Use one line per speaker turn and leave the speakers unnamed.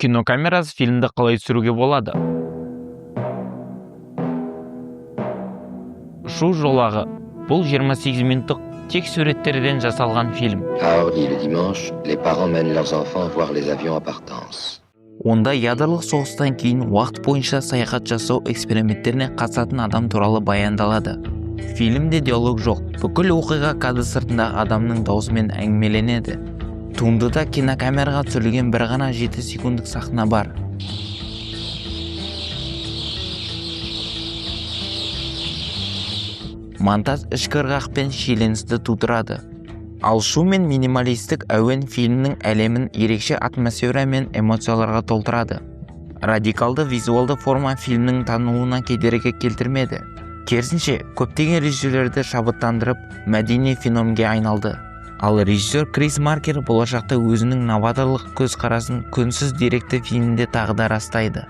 Кинокамерасыз фильмді қалай түсіруге болады? Шу жолағы. Бұл 28 минуттық тек суреттерден жасалған фильм.
À Orly, le dimanche, les parents mènent leurs enfants voir les avions à Partance.
Онда ядролық соғыстан кейін уақыт бойынша саяхат жасау эксперименттеріне қатысатын адам туралы баяндалады. Фильмде диалог жоқ, бүкіл оқиға кадр сыртындағы адамның даусымен әңгімеленеді. Туындыда кинокамераға түсірілген бір ғана 7 секундық сахна бар. Монтаж ішкі ырғақ пен шиеленісті тудырады. Ал шу мен минималистік әуен фильмнің әлемін ерекше атмосфера мен эмоцияларға толтырады. Радикалды визуалды форма фильмнің танылуына кедергі келтірмеді. Керісінше, көптеген режиссерлерді шабыттандырып, мәдени феноменге айналды. Ал режиссер Крис Маркер болашақта өзінің новаторлық көзқарасын күнсіз деректі фильмде тағы да растайды.